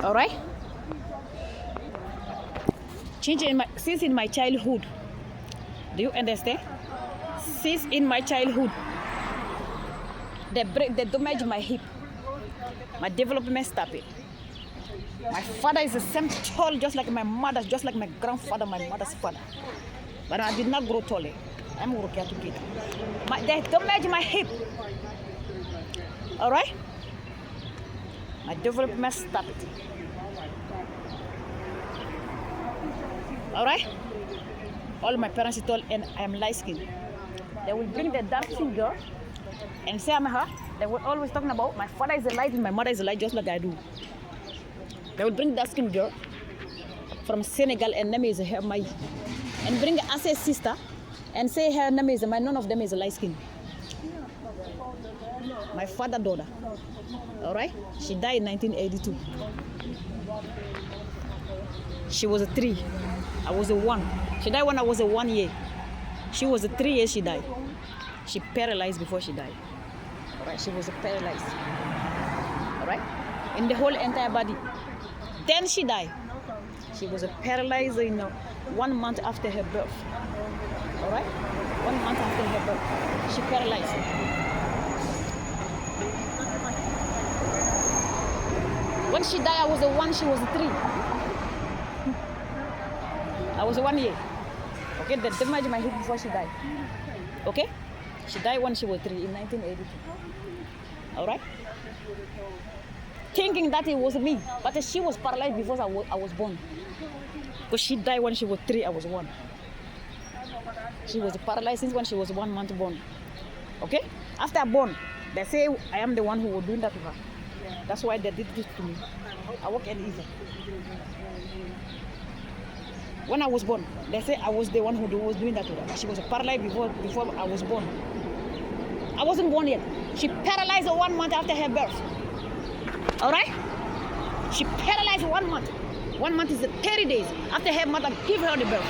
All right? Since in my childhood, do you understand? Since in my childhood, they damage my hip. My development stopped. My father is the same tall, just like my mother, just like my grandfather, my mother's father. But I did not grow taller. I'm Rokiatou Keita. They damage my hip. All right? My development stopped. All right? All my parents told, and I am light skinned. They will bring the dark skin girl and say I'm her. They were always talking about my father is a light and my mother is a light, just like I do. They will bring dark skin girl from Senegal and name is her my, and bring Ase's sister and say her name is my, none of them is a light skin. My father daughter. All right? She died in 1982. She was a 3. I was a 1. She died when I was a 1 year. She was a 3 years she died. She paralyzed before she died. All right? She was paralyzed. All right? In the whole entire body. Then she died. She was paralyzed 1 month after her birth. All right? 1 month after her birth. She paralyzed. When she died, I was a 1, she was a 3. I was a 1 year. Okay, they damaged my hip before she died. Okay? She died when she was 3 in 1982. All right? Thinking that it was me, but she was paralyzed before I was born. Because she died when she was 3, I was 1. She was paralyzed since when she was 1 month born. Okay? After born, they say I am the one who was doing that to her. That's why they did this to me. I work in evil. When I was born, they say I was the one who was doing that to her. She was paralyzed before I was born. I wasn't born yet. She paralyzed 1 month after her birth. All right? She paralyzed 1 month. 1 month is 30 days after her mother gave her the birth.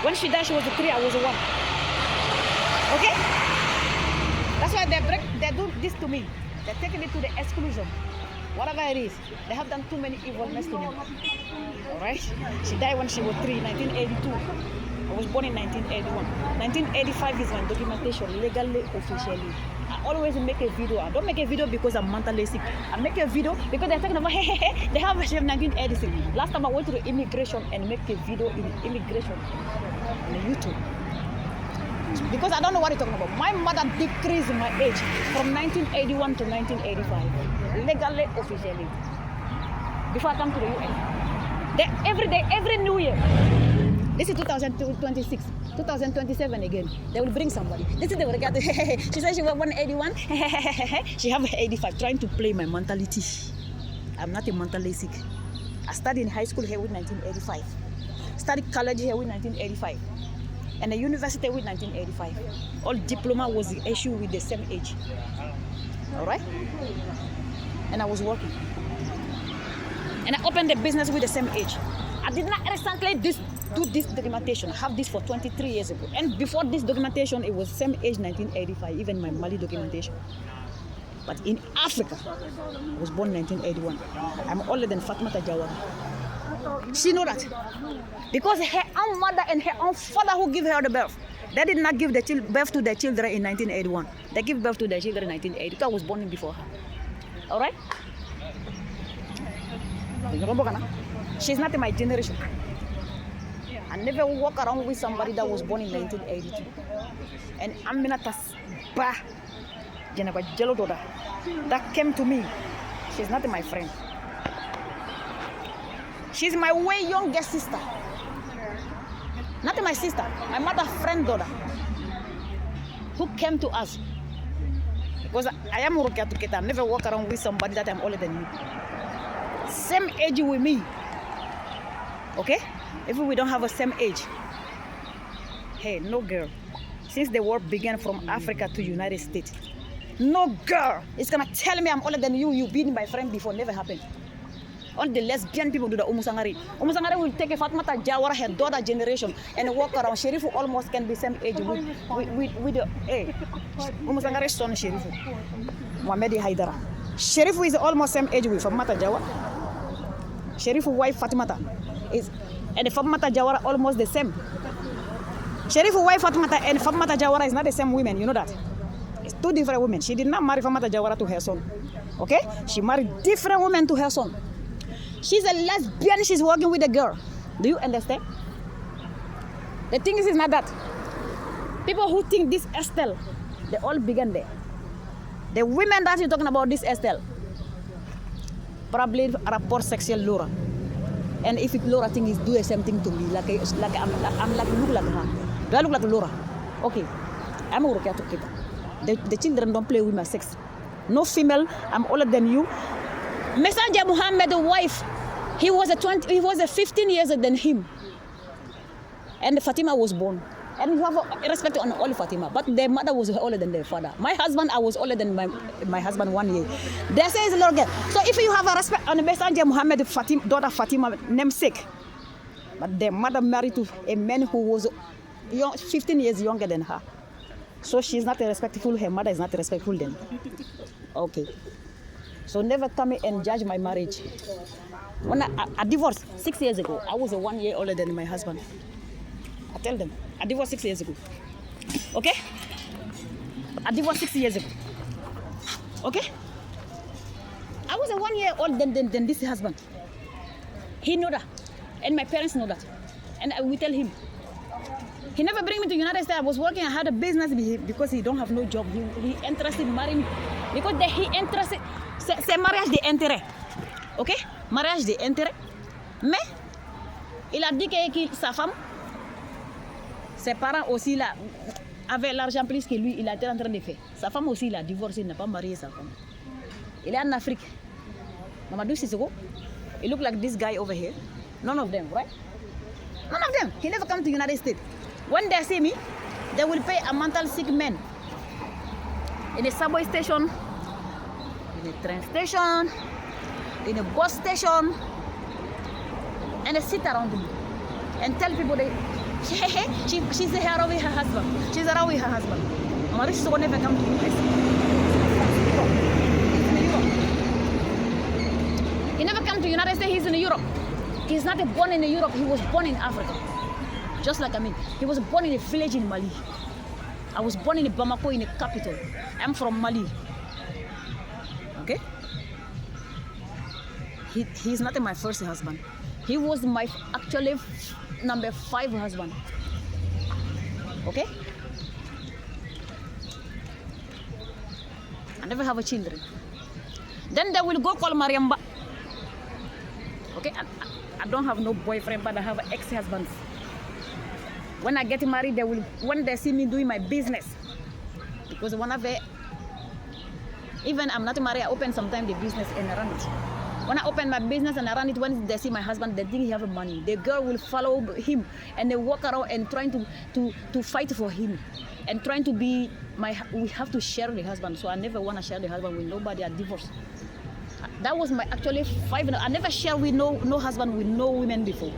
When she died, she was a 3, I was a 1. Okay? That's why they do this to me. They're taking it to the exclusion. Whatever it is, they have done too many evilness to me. All right? She died when she was 3, 1982. I was born in 1981. 1985 is my documentation, legally, officially. I always make a video. I don't make a video because I'm mentally sick. I make a video because they're talking about, they have a 1986. Last time I went to the immigration and make a video in immigration on YouTube. Because I don't know what you're talking about. My mother decreased my age from 1981 to 1985. Legally, officially. Before I come to the UN. Every day, every new year. This is 2026, 2027 again. They will bring somebody. This is the Rokiatou. She said she was 181. She have 85, trying to play my mentality. I'm not a mentally sick. I studied in high school here with 1985. Studied college here with 1985. And the university with 1985. All diploma was the issue with the same age. All right? And I was working. And I opened the business with the same age. I did not recently do this documentation. I have this for 23 years ago. And before this documentation, it was same age, 1985, even my Mali documentation. But in Africa, I was born 1981. I'm older than Fatmata Jawara. She know that. Because her own mother and her own father who give her the birth, they did not give the birth to their children in 1981. They give birth to their children in 1982. I was born before her. All right? She's not in my generation. I never walk around with somebody that was born in 1982. And Aminatas Ba Janaba Jelododa that came to me. She's not my friend. She's my way younger sister. Not my sister, my mother's friend daughter who came to us. Because I am Rokiatou Keita. I never walk around with somebody that I'm older than me. Same age with me. Okay? If we don't have the same age. Hey, no girl. Since the war began from Africa to United States, no girl is gonna tell me I'm older than you. You've been my friend before. Never happened. All the lesbian people do the Umusangari. Umusangari will take a Fatmata Jawara, her daughter generation, and walk around. Sherifu almost can be same age with the Umusangari's son Sherifu. Mohamedi Haidara. Sherifu is almost same age with Fatmata Jawara. Sheriff wife Fatimata is, and Fatimata Jawara almost the same. Sheriff wife Fatimata and Fatimata Jawara is not the same women, you know that. It's two different women. She did not marry Fatimata Jawara to her son. Okay? She married different women to her son. She's a lesbian, she's working with a girl. Do you understand? The thing is not that. People who think this Estelle, they all began there. The women that you're talking about, this Estelle, probably rapport sexual Laura. And if Laura think is do the same thing to me, like I'm like look like her. Do I look like Laura? Okay, I'm a Rokiatou Keita. The children don't play with my sex. No female, I'm older than you. Messenger Muhammad, the wife, he was a 15 years older than him. And Fatima was born. And you have a respect on all Fatima, but their mother was older than their father. My husband, I was older than my husband 1 year. They say it's a little girl. So if you have a respect on the Messenger Muhammad, daughter Fatima, namesake, but their mother married to a man who was 15 years younger than her. So she's not respectful, her mother is not respectful then. Okay. So never come and judge my marriage. When I divorced 6 years ago, I was 1 year older than my husband. I tell them, I divorced 6 years ago. Okay? I divorced 6 years ago. Okay? I was 1 year older than this husband. He know that. And my parents know that. And I will tell him. He never bring me to United States. I was working, I had a business because he don't have no job. He interested in marrying me. Because he interested, c'est mariage d'intérêt. Ok? Mariage d'intérêt. Mais, il a dit que sa femme, ses parents aussi là, avaient l'argent plus que lui, il était en train de faire. Sa femme aussi, il a divorcé, il n'a pas marié sa femme. Il est en Afrique. Mamadou Sissoko, he look like this guy over here. None of them, right? None of them. He never come to United States. When they see me, they will pay a mental sick man in a subway station, in a train station, in a bus station, and they sit around me and tell people that she's here with her husband. She's around with her husband. Maurice will never come to US. He never come to United States. He's in Europe. He's not born in Europe. He was born in Africa. Just like me. He was born in a village in Mali. I was born in Bamako, in the capital. I'm from Mali. Okay? He's not my first husband. He was my actually number 5 husband. Okay? I never have a children. Then they will go call Mariamba. Okay? I don't have no boyfriend, but I have ex-husbands. When I get married, when they see me doing my business, because one of the, even I'm not married, I open sometimes the business and I run it. When I open my business and I run it, when they see my husband, they think he have money. The girl will follow him and they walk around and trying to fight for him and trying to be we have to share the husband. So I never want to share the husband with nobody. I divorced. That was my actually 5. I never share with no husband with no women before.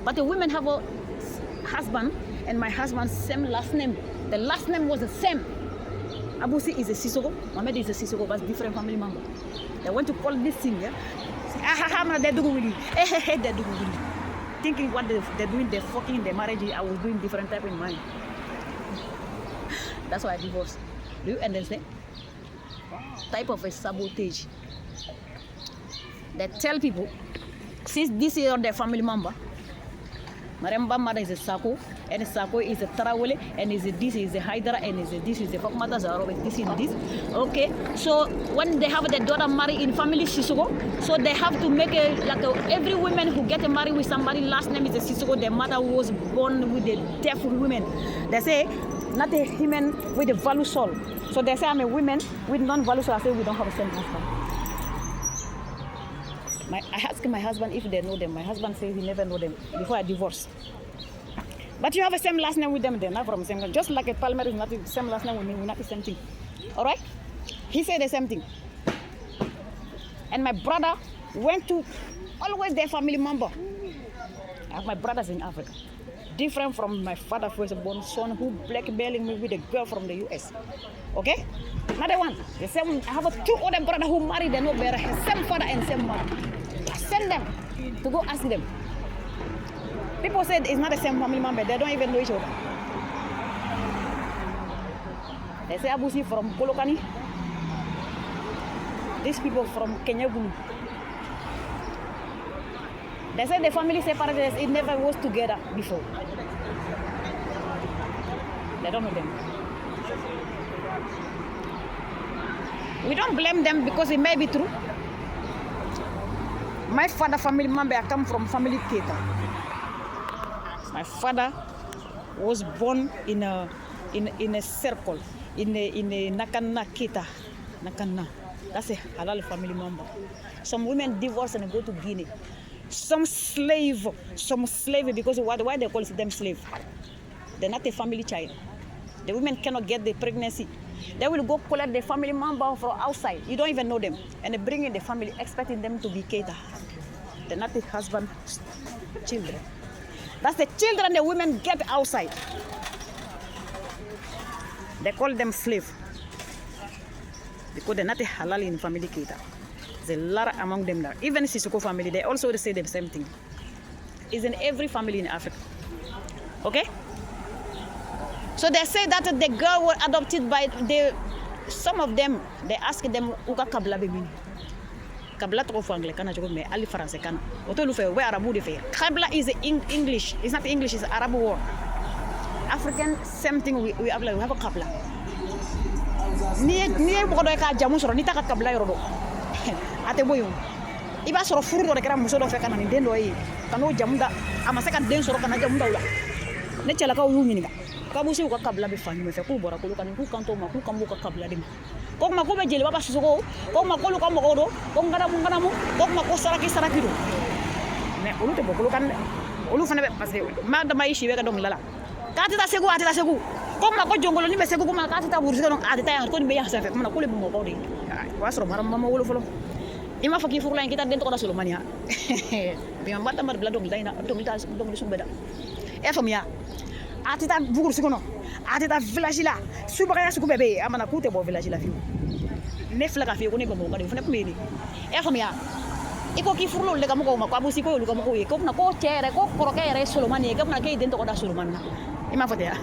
But the women have a husband and my husband's same last name. The last name was the same. Abusi is a Sissoko, Mohamed is a Sissoko, but different family member. They went to call this thing, yeah? Thinking what they're doing, they're fucking their marriage. I was doing different type in mine. That's why I divorced. Do you understand? Type of a sabotage. They tell people, since this is their family member, Maremba mother is a Sako, and Sako is a Tarawele, and this is a Hydra, and this is a Fakmata Zaro, this is this. Okay, so when they have their daughter married in family Sissoko, so they have to make every woman who get married with somebody last name is a Sissoko, their mother was born with a deaf woman. They say, not a human with a value soul. So they say I'm a woman with non-value soul. I say we don't have a same husband. I asked my husband if they know them. My husband says he never know them before I divorced. But you have the same last name with them, they're not from the same country. Just like a Palmer is not the same last name with me, we're not the same thing. Alright? He said the same thing. And my brother went to always their family member. I have my brothers in Africa. Different from my father firstborn son who blackmailing me with a girl from the US. Okay? Another one. The same. I have 2 other brothers who married, they know better. Same father and same mother. send them to go ask them. People said it's not the same family member. They don't even know each other. They say Abusi from Kolokani. These people from Kenya Gulu. They said the family separated. It never was together before. They don't know them. We don't blame them because it may be true. My father family member, I come from family Keita. My father was born in a circle in a Nakana Keita. Nakana. That's a halal family member. Some women divorce and go to Guinea. Some slave because why they call them slave? They're not a family child. The women cannot get the pregnancy. They will go collect the family member from outside. You don't even know them. And they bring in the family, expecting them to be Keita. They're not the husband, children. That's the children the women get outside. They call them slave. Because they're not a halal in family Keita. There's a lot among them now. Even Sissoko family, they also say the same thing. It's in every family in Africa. Okay? So they say that the girl was adopted by some of them. They ask them, "Uka kabla bimini." Kabla to go English, kana jogo me ali français kana. Oto lu fe we Arabu de fe. Kabla is English. It's not English. It's Arab word. African same thing. We have a kabla. Ni ko do ka jamu soro ni ta kabla yoro do. Ate boyo. Iba soro furu do kera muso do fe kana ni dendo yi. Kanu jamu da amase kan den soro kana jamu da ula. Ne chala ka ulu ni ga. Kabusi uka kabla be fanyu me fe ku bora ku kan ku kanto ma ku kambu ka kabla dem. Kok ma ko be jeli baba susuko kok ma ko lu ka mo do kok ngara mu kok ma ko saraki do ne ulu te bokulu kan ulu fana be parce que ma da mai shiwe ka dong lala ka ta segu kok ma ko jongolo ni be segu ma ka ta bursi don ati ta ko ni be ya sa fe ma ko le mo ko de wasro maram ma wulu folo ima faki furla en kita den to da solomania bi ma mata mar bla dong dayna dong ta dong li sumbeda e famia ati ta bugur sikono ati ta village la suba ya suku bebe amana kute bo village la fi ne fla ka fi ko ne bo mo ka de fna kumeni e famia iko ki furlo le kam ko ma ko abusi ko lu kam ko e ko na ko chere ko ko ka re solomani kam na ke den to da solomana ima fote ya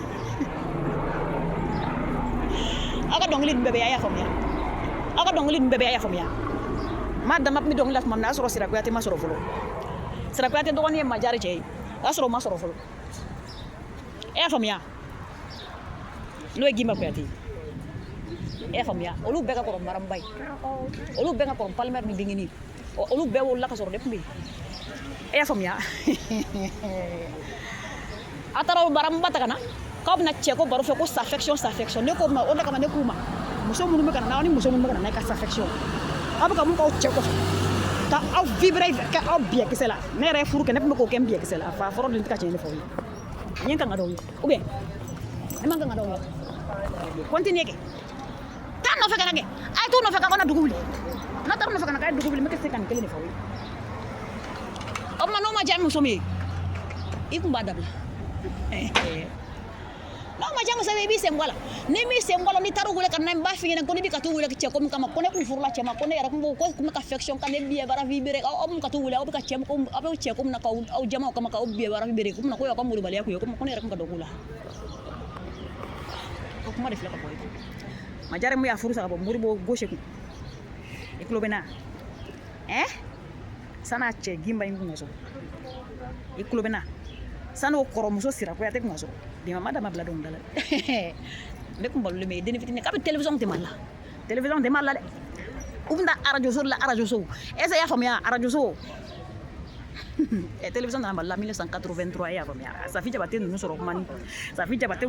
aga dongli bebe ya famia aga dongli bebe ya famia madama mi dongli las mam na soro sira ko ati ma soro folo sira ko ati do ni ma jare che asoro ma soro folo e famia no gima ko ati e famia olu bega ko marambay olu bega ko palmer mi dingini olu be wala ka soro dep mi e famia atara maramba takana ko na cheko baro fe ko affection ne ko ma onda kama ne kuma muso munu kana na ni muso munu kana na ka affection abu ka mun ko cheko ka au vibrer ka au bien que cela ne re furu ke ne ko kem bien que cela fa foro de ka chene fo nyen ka ngado ou bien e man ka ngado continue ke tan no fe kana ke ay tu no fe ka kona dugubli na tar no fe kana ka dugubli me ke se kan kele ne fo o ma no ma jamu so mi ikumba dabla no ma jamu sabe bi sembola ne mi sembola ni taru gule kan ba fi ngene ko ni bi ka tu gule ke ko kama ko ne ku furla chema ko ne ra ko ka affection kan ne bi bara vibere o ka tu gule o ka chem ko abe che ko na ka o jama ko ka o bi bara vibere ko na ko ya ko muru bali ko ko ne ra ko do gula ko kuma de flaka ko ma jare mu ya furu sa bo muri bo gauche ko e klo bena sana che gimba ngu ngaso e klo bena sana o koromuso sira ko ya tek ngaso di mama da mabla dong dala ne ko balu me deni fitine ka be television de malla de umda arajo so esa ya famia arajo so e television na malla 1983 ya famia sa fi jabate no soro mani sa fi jabate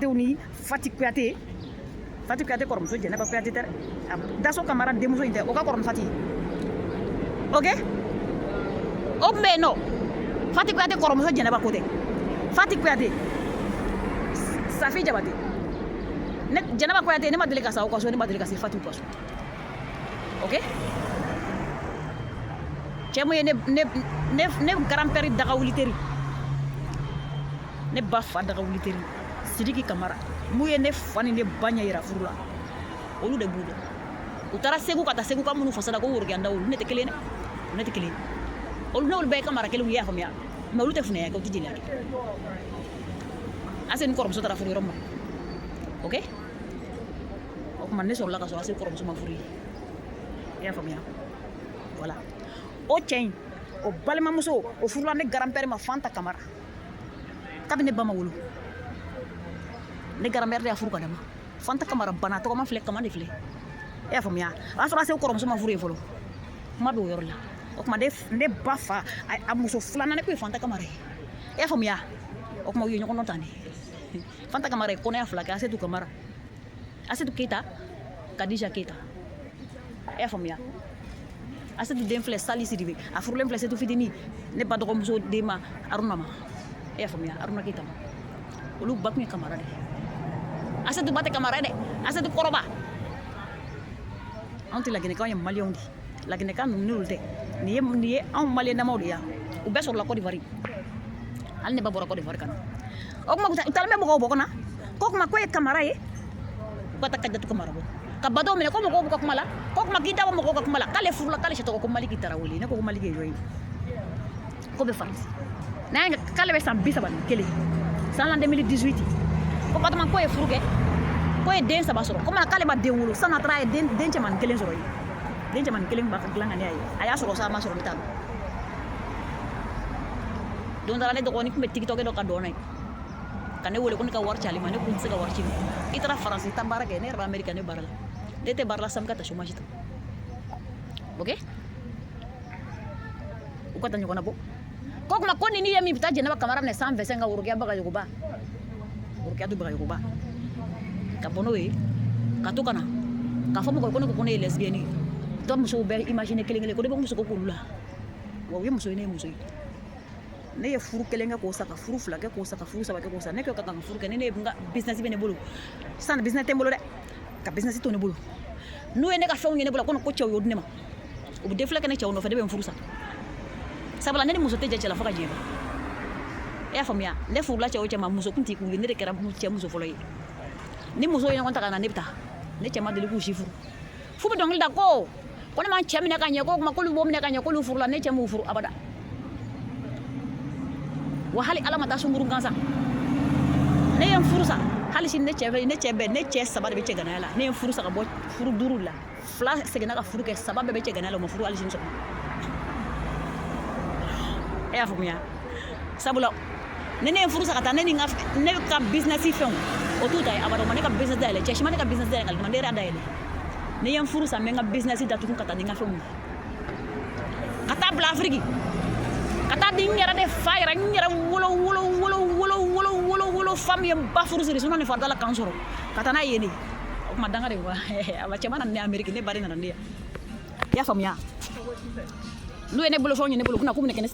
uni Fati Kuyate koromuso jena ba Kuyate ter da so kamara demuso inte o ka korom Fati okay o me no Fati Kuyate koromuso jena ba kote Fati Kuyate Safi Jabate ne Janaba Kuyate ne madele ka sa ko so ne madele ka si Fati ko so okay chemo ne grand-père daga wuliteri ne bafa daga wuliteri Sidiki Kamara muye ne fani ne banya ira furula olu de budo utara segu kata segu kamunu fasada ko wurgi anda ulu ne tekele ne ne tɛ kelen olu n'olu bɛɛ ye kamara kelen ye, i y'a faamuya mais olu tɛ funɛya kɛ, u tɛ jeliya kɛ. Ase ni kɔrɔmuso taara furu yɔrɔ min na, ok, o tuma ne sɔrɔla ka sɔrɔ Ase kɔrɔmuso ma furu ye, i y'a faamuya, voilà. O cɛ in o balimamuso o furula ne grand-père ma Fanta Kamara kabini ne ba ma wolo, ne grand-père de y'a furu ka d'a ma. Fanta Kamara bana tɔgɔma filɛ Kama de filɛ, i y'a faamuya. O y'a sɔrɔ Ase kɔrɔmuso ma furu ye fɔlɔ, kuma bɛ o yɔrɔ la. O tuma ne ba fa a muso filanan ne ko ye Fanta Kamara ye, i y'a faamuya. O tuma u ye ɲɔgɔn dɔn tan de. Fanta Kamara ye kɔnɔya fila kɛ, Asetu Kamara, Asetu Keita, Kadija Keita, i y'a faamuya. Asetu den filɛ Sali Sidibe, a furulen filɛ Asetu fitinin ne ba dɔgɔmuso den ma Aruna ma, i y'a faamuya, Aruna Keita ma. Olu ba kun ye Kamara de. Asetu ba tɛ Kamara dɛ, Asetu kɔrɔba. Anw tɛ Laginɛkanw ye Maliyɛnw de, Laginɛkan ninnu n'olu tɛ, nin ye anw Maliyɛn damaw de ye, u bɛɛ sɔrɔla Côte d'Ivoire, hali ne ba bɔra Côte d'Ivoire ka na. O tuma u taalen bɛ mɔgɔw bɔ ka na, k'o tuma k'o ye Kamara ye, u ka taa Kadijatu Kamara bɔ, ka ba dɔw minɛ ko mɔgɔw b'u ka kuma la, k'o tuma k'i da bɔ mɔgɔw ka kuma la, k'ale furula k'ale si tɔgɔ ko Maliki Tarawele, ne ko Maliki ye jɔn ye, ko bɛ Faransi, n'a ye k'ale bɛ san 31 san la 2018, ko Batoma k'o ye furu kɛ, k'o ye den 3 sɔrɔ, komi k'ale ma den wolo, san'a taara a ye den cɛmanin 1 sɔrɔ yen, den cɛmanin 1 b'a ka dilan ka ne ye, a y'a sɔrɔ sa a ma sɔrɔ ne t'a dɔn. Don dɔ la ne dɔgɔnin tun bɛ tiktok dɔ ka dɔn ye, ka ne wele ko ne ka wari ci ale ma, ne kun tɛ se ka wari ci, i taara Faransi i taa baara kɛ, ne yɛrɛ bɛ Amérique ne baara la, ne tɛ baara la Sami ka taa chômage ta, ok, u ka taa ɲɔgɔn na bɔ, k'o tuma ko nin ye min bɛ taa Jɛnɛba Kamara minɛ 125 ka Rokiatou Bagayogoba, Rokiatou Bagayogoba, ka bɔ n'o ye, ka to ka na, k'a fɔ mɔgɔ ko ne ko ne ye lesbienne ye, dɔ musow bɛɛ imaginer kelen ko ne bɛ muso ko k'olu la, wa u ye muso ye ne ye muso ye. Ne ye furu 1 kɛ k'o sa, ka furu 2 kɛ k'o sa, ka furu 3 kɛ k'o sa, ne kɛ ka kan ka furu kɛ, ne n ka business bɛ ne bolo, san business tɛ n bolo dɛ, ka business to ne bolo, n'u ye ne ka fɛnw ye ne bolo ko cɛw y'o di ne ma, u bɛ défilé kɛ ne cɛw nɔfɛ ne bɛ n furu sa, sabula ne ni muso tɛ jɛ cɛ la fo ka diɲɛ ban, i y'a faamuya, ne furula cɛ o cɛ ma muso kun tɛ k'u ye, ne de kɛra cɛ muso fɔlɔ ye, ni muso ye ɲɔgɔn ta ka na ne bɛ taa, ne cɛ ma deli k'u si furu, fu bɛ dɔnkili da ko ne ma cɛ minɛ ka ɲɛ, ko k'olu b'o minɛ ka ɲɛ k'olu furula, ne cɛ m'u furu abada. Wa hali Ala ma taa sunkuru gansan, ne ye n furu sa, hali sini ne cɛ 3 de bɛ cɛ ganaya la, ne ye n furu sa ka bɔ furu 5 la, 2 seginna ka furu kɛ, 3 bɛɛ bɛ cɛ ganaya la, o ma furu hali sini sɔgɔma, e y'a faamuya, sabula ne ye n furu sa ka taa ne ka business fɛnw o t'u ta ye abada, o ma ne ka business dayɛlɛ, cɛ si ma ne ka business dayɛlɛ ka ne yɛrɛ y'a dayɛlɛ, ne ye n furu sa n bɛ n ka business datugu ka taa ni n ka fɛnw ye, ka taa bila Afiriki, ka taa di n yɛrɛ de fa yɛrɛ, n yɛrɛ wolo femme ye n ba furu siri sinon nin faridala kan sɔrɔ, ka taa n'a ye yen de, o tuma danga de wa, a ma cɛman nana ne Amérique, ne ba de nana ne yan, i y'a faamuya, n'u ye ne bolofɛnw ye ne bolo, u bɛna k'u minɛ kɛ ne